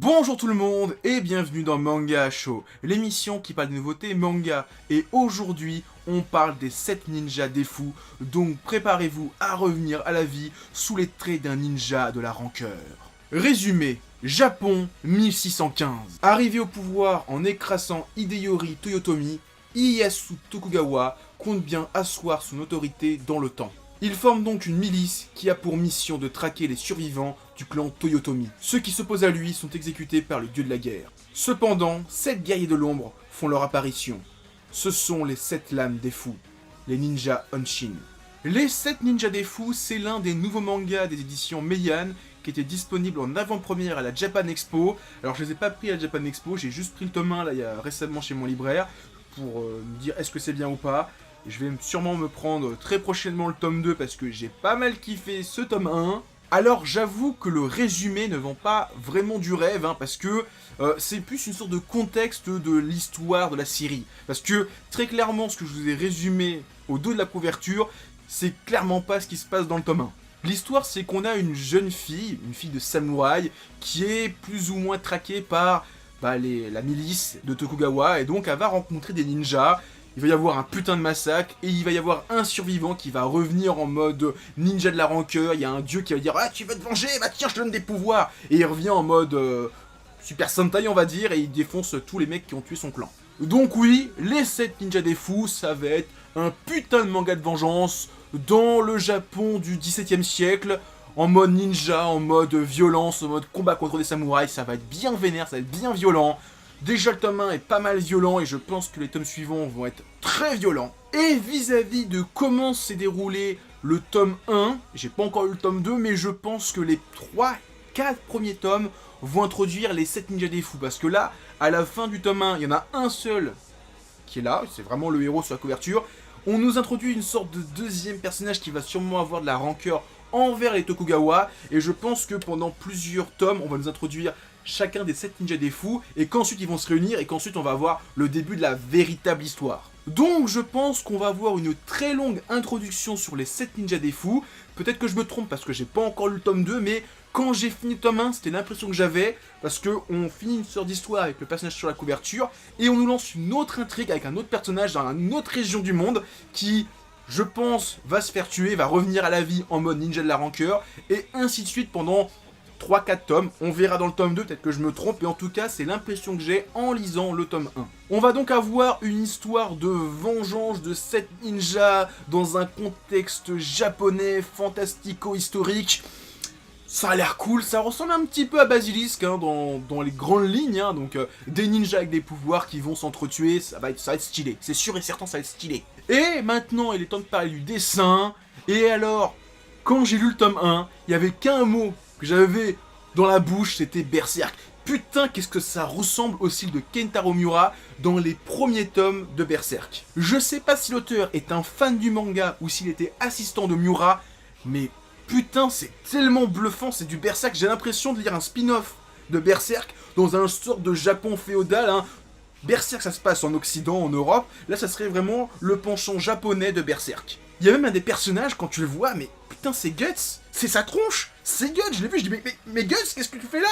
Bonjour tout le monde et bienvenue dans Manga Show, l'émission qui parle des nouveautés manga. Et aujourd'hui, on parle des 7 ninjas des fous, donc préparez-vous à revenir à la vie sous les traits d'un ninja de la rancœur. Résumé, Japon 1615. Arrivé au pouvoir en écrasant Hideyori Toyotomi, Ieyasu Tokugawa compte bien asseoir son autorité dans le temps. Il forme donc une milice qui a pour mission de traquer les survivants du clan Toyotomi. Ceux qui s'opposent à lui sont exécutés par le dieu de la guerre. Cependant, 7 guerriers de l'ombre font leur apparition. Ce sont les 7 lames des fous, les ninjas Honshin. Les 7 ninjas des fous, c'est l'un des nouveaux mangas des éditions Meian qui était disponible en avant-première à la Japan Expo. Alors je les ai pas pris à la Japan Expo, j'ai juste pris le tome 1 là, récemment chez mon libraire pour me dire est-ce que c'est bien ou pas. Je vais sûrement me prendre très prochainement le tome 2 parce que j'ai pas mal kiffé ce tome 1. Alors j'avoue que le résumé ne vend pas vraiment du rêve, parce que c'est plus une sorte de contexte de l'histoire de la série. Parce que très clairement ce que je vous ai résumé au dos de la couverture, c'est clairement pas ce qui se passe dans le tome 1. L'histoire c'est qu'on a une jeune fille, une fille de samouraï, qui est plus ou moins traquée par la milice de Tokugawa, et donc elle va rencontrer des ninjas. Il va y avoir un putain de massacre, et il va y avoir un survivant qui va revenir en mode ninja de la rancœur. Il y a un dieu qui va dire « Ah, tu veux te venger? Bah tiens, je te donne des pouvoirs !» Et il revient en mode Super Sentai, on va dire, et il défonce tous les mecs qui ont tué son clan. Donc oui, les 7 ninjas des fous, ça va être un putain de manga de vengeance dans le Japon du XVIIe siècle, en mode ninja, en mode violence, en mode combat contre des samouraïs. Ça va être bien vénère, ça va être bien violent. Déjà le tome 1 est pas mal violent et je pense que les tomes suivants vont être très violents. Et vis-à-vis de comment s'est déroulé le tome 1, j'ai pas encore eu le tome 2, mais je pense que les 3-4 premiers tomes vont introduire les 7 ninjas des fous. Parce que là, à la fin du tome 1, il y en a un seul qui est là, c'est vraiment le héros sur la couverture. On nous introduit une sorte de deuxième personnage qui va sûrement avoir de la rancœur envers les Tokugawa. Et je pense que pendant plusieurs tomes, on va nous introduire chacun des 7 ninjas des fous, et qu'ensuite ils vont se réunir, et qu'ensuite on va avoir le début de la véritable histoire. Donc je pense qu'on va avoir une très longue introduction sur les 7 ninjas des fous. Peut-être que je me trompe parce que j'ai pas encore lu le tome 2, mais quand j'ai fini le tome 1, c'était l'impression que j'avais, parce qu'on finit une sorte d'histoire avec le personnage sur la couverture, et on nous lance une autre intrigue avec un autre personnage dans une autre région du monde, qui, je pense, va se faire tuer, va revenir à la vie en mode ninja de la rancœur, et ainsi de suite pendant 3-4 tomes, on verra dans le tome 2, peut-être que je me trompe, et en tout cas c'est l'impression que j'ai en lisant le tome 1. On va donc avoir une histoire de vengeance de 7 ninjas dans un contexte japonais fantastico-historique. Ça a l'air cool, ça ressemble un petit peu à Basilisk dans les grandes lignes, donc des ninjas avec des pouvoirs qui vont s'entretuer, ça va être stylé, c'est sûr et certain ça va être stylé. Et maintenant il est temps de parler du dessin, et alors, quand j'ai lu le tome 1, il n'y avait qu'un mot que j'avais dans la bouche, c'était Berserk. Putain, qu'est-ce que ça ressemble au style de Kentaro Miura dans les premiers tomes de Berserk. Je sais pas si l'auteur est un fan du manga ou s'il était assistant de Miura, mais putain, c'est tellement bluffant, c'est du Berserk, j'ai l'impression de lire un spin-off de Berserk dans un sorte de Japon féodal, Berserk, ça se passe en Occident, en Europe, là ça serait vraiment le penchant japonais de Berserk. Il y a même un des personnages, quand tu le vois, mais putain, c'est Guts, c'est sa tronche, c'est Guts, je l'ai vu, je dis mais Guts, qu'est-ce que tu fais là?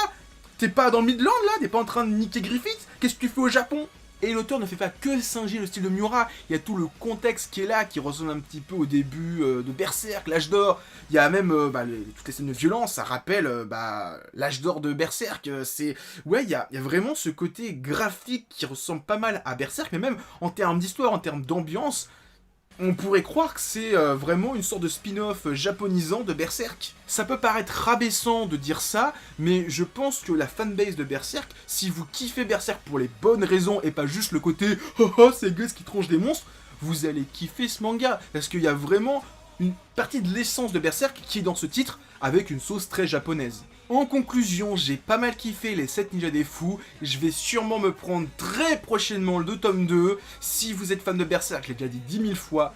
T'es pas dans le Midland là? T'es pas en train de niquer Griffith? Qu'est-ce que tu fais au Japon? Et l'auteur ne fait pas que singer le style de Miura, il y a tout le contexte qui est là, qui ressemble un petit peu au début de Berserk, l'âge d'or. Il y a même toutes les scènes de violence, ça rappelle l'âge d'or de Berserk. Ouais, il y a vraiment ce côté graphique qui ressemble pas mal à Berserk, mais même en termes d'histoire, en termes d'ambiance, on pourrait croire que c'est vraiment une sorte de spin-off japonisant de Berserk. Ça peut paraître rabaissant de dire ça, mais je pense que la fanbase de Berserk, si vous kiffez Berserk pour les bonnes raisons et pas juste le côté « Oh oh, c'est Gus qui tronche des monstres », vous allez kiffer ce manga, parce qu'il y a vraiment une partie de l'essence de Berserk qui est dans ce titre, avec une sauce très japonaise. En conclusion, j'ai pas mal kiffé les 7 ninjas des fous, je vais sûrement me prendre très prochainement le tome 2, si vous êtes fan de Berserk, je l'ai déjà dit 10 000 fois,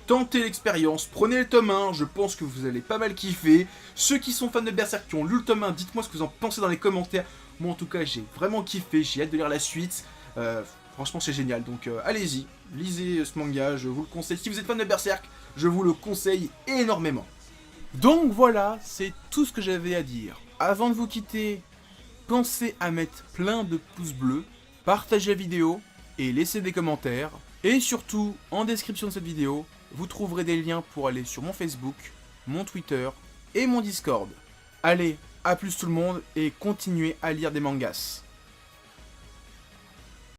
tentez l'expérience, prenez le tome 1, je pense que vous allez pas mal kiffer. Ceux qui sont fans de Berserk, qui ont lu le tome 1, dites-moi ce que vous en pensez dans les commentaires. Moi en tout cas, j'ai vraiment kiffé, j'ai hâte de lire la suite. Franchement, c'est génial, donc allez-y, lisez ce manga, je vous le conseille. Si vous êtes fan de Berserk, je vous le conseille énormément. Donc voilà, c'est tout ce que j'avais à dire. Avant de vous quitter, pensez à mettre plein de pouces bleus, partagez la vidéo et laissez des commentaires. Et surtout, en description de cette vidéo, vous trouverez des liens pour aller sur mon Facebook, mon Twitter et mon Discord. Allez, à plus tout le monde et continuez à lire des mangas.